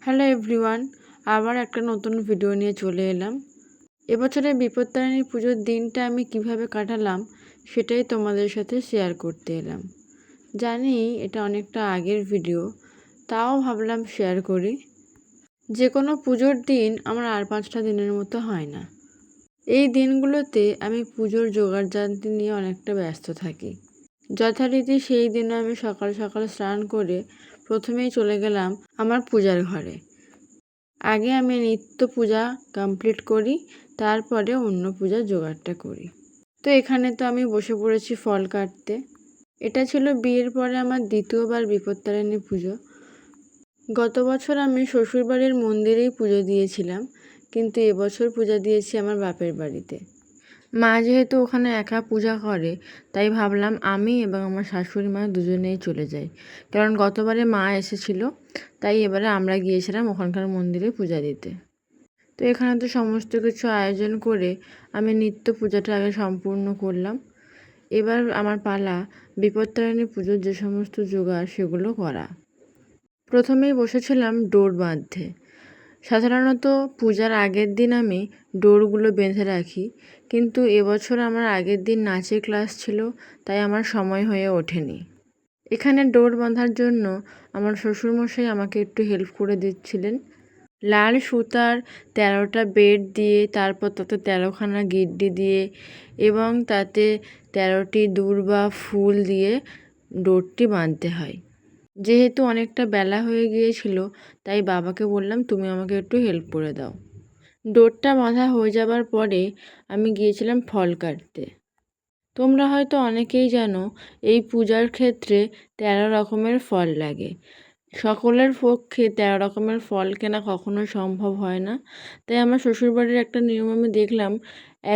Hello everyone, আবার একটা নতুন ভিডিও নিয়ে চলে এলাম। এবছরের বিপত্তারিণী পুজোর দিনটা আমি কিভাবে কাটালাম সেটাই তোমাদের সাথে শেয়ার করতে এলাম। জানি এটা অনেকটা আগের ভিডিও, তাও ভাবলাম শেয়ার করি। যে কোনো পুজোর দিন আমার আর 5টা দিনের মতো হয় না। এই দিনগুলোতে আমি পুজোর জোগাড়যন্ত্র নিয়ে অনেকটা ব্যস্ত থাকি। যথারীতি সেই দিনও আমি সকাল সকাল স্নান করে প্রথমেই চলে গেলাম আমার পূজার ঘরে। আগে আমি নিত্য পূজা কমপ্লিট করি, তারপরে অন্য পূজার জোগাড়টা করি। তো এখানে তো আমি বসে পড়েছি ফল কাটতে। এটা ছিল বিয়ের পরে আমার দ্বিতীয়বার বিপত্তারিণী পুজো। গত বছর আমি শ্বশুরবাড়ির মন্দিরেই পুজো দিয়েছিলাম, কিন্তু এবছর পূজা দিয়েছি আমার বাপের বাড়িতে। মা যেহেতু ওখানে একা পূজা করে, তাই ভাবলাম আমি এবং আমার শাশুড়ি মা দুজনেই চলে যাই, কারণ গতবারে মা এসেছিল, তাই এবারে আমরা গিয়েছিলাম ওখানকার মন্দিরে পূজা দিতে। তো এখানে তো সমস্ত কিছু আয়োজন করে আমি নিত্য পূজাটা আগে সম্পূর্ণ করলাম। এবার আমার পালা বিপত্তারিণী পুজোর যে সমস্ত জোগাড় সেগুলো করা। প্রথমেই বসেছিলাম ডোর বাঁধতে। সাধারণত পূজার আগের দিন আমি ডোরগুলো বেঁধে রাখি, কিন্তু এবছর আমার আগের দিন নাচের ক্লাস ছিল, তাই আমার সময় হয়ে ওঠেনি। এখানে ডোর বাঁধার জন্য আমার শ্বশুরমশাই আমাকে একটু হেল্প করে দিচ্ছিলেন। লাল সুতার 13টা বেড দিয়ে, তারপর তাতে 13খানা গিড্ডি দিয়ে এবং তাতে 13টি দূর্বা ফুল দিয়ে ডোরটি বাঁধতে হয়। যেহেতু অনেকটা বেলা হয়ে গিয়েছিল, তাই বাবাকে বললাম তুমি আমাকে একটু হেল্প করে দাও। ডোরটা বাঁধা হয়ে যাবার পরে আমি গিয়েছিলাম ফল কাটতে। তোমরা হয়তো অনেকেই জানো এই পূজার ক্ষেত্রে 13 রকমের ফল লাগে। সকলের পক্ষে 13 রকমের ফল কেনা কখনো সম্ভব হয় না, তাই আমার শ্বশুরবাড়ির একটা নিয়ম আমি দেখলাম,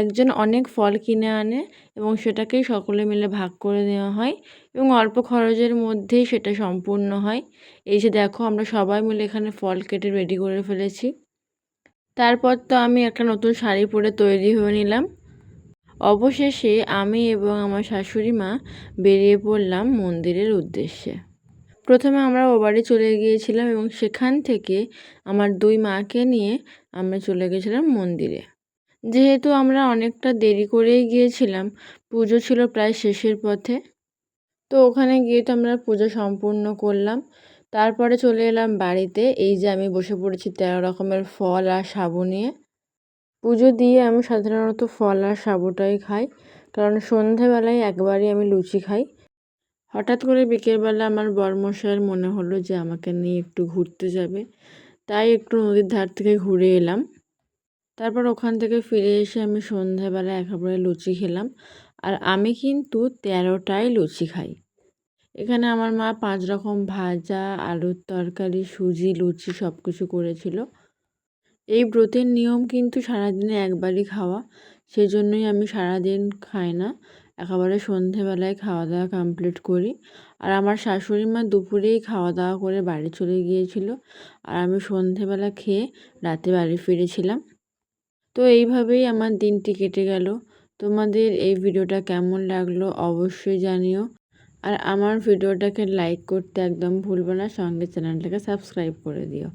একজন অনেক ফল কিনে আনে এবং সেটাকেই সকলে মিলে ভাগ করে নেওয়া হয় এবং অল্প খরচের মধ্যেই সেটা সম্পূর্ণ হয়। এই যে দেখো, আমরা সবাই মিলে এখানে ফল কেটে রেডি করে ফেলেছি। তারপর তো আমি একটা নতুন শাড়ি পরে তৈরি হয়ে নিলাম। অবশেষে আমি এবং আমার শাশুড়ি মা বেরিয়ে পড়লাম মন্দিরের উদ্দেশ্যে। প্রথমে আমরা ও বাড়ি চলে গিয়েছিলাম এবং সেখান থেকে আমার 2 মাকে নিয়ে আমরা চলে গেছিলাম মন্দিরে। যেহেতু আমরা অনেকটা দেরি করেই গিয়েছিলাম, পুজো ছিল প্রায় শেষের পথে, তো ওখানে গিয়ে তো আমরা পুজো সম্পূর্ণ করলাম। তারপরে চলে এলাম বাড়িতে। এই যে আমি বসে পড়েছি 13 রকমের ফল আর সাবু নিয়ে। পুজো দিয়ে আমি সাধারণত ফল আর সাবুটাই খাই, কারণ সন্ধেবেলায় একবারই আমি লুচি খাই। হঠাৎ করে বিকেলবেলা আমার বরমশাইয়ের মনে হলো যে আমাকে নিয়ে একটু ঘুরতে যাবে, তাই একটু নদীর ধার থেকে ঘুরে এলাম। তারপর ওখান থেকে ফিরে এসে আমি সন্ধ্যাবেলা একেবারে লুচি খেলাম, আর আমি কিন্তু 13টাই লুচি খাই। এখানে আমার মা 5 রকম ভাজা, আলুর তরকারি, সুজি, লুচি সব কিছু করেছিল। এই ব্রতের নিয়ম কিন্তু সারাদিনে একবারই খাওয়া, সেই জন্যই আমি সারাদিন খাই না, একেবারে সন্ধেবেলায় খাওয়া দাওয়া কমপ্লিট করি। আর আমার শাশুড়ি মা দুপুরেই খাওয়া দাওয়া করে বাড়ি চলে গিয়েছিল, আর আমি সন্ধেবেলা খেয়ে রাতে বাড়ি ফিরেছিলাম। তো এইভাবেই আমার দিনটি কেটে গেল। তোমাদের এই ভিডিওটা কেমন লাগলো অবশ্যই জানিও, আর আমার ভিডিওটাকে লাইক করতে একদম ভুলবে না, সঙ্গে চ্যানেলটাকে সাবস্ক্রাইব করে দিও।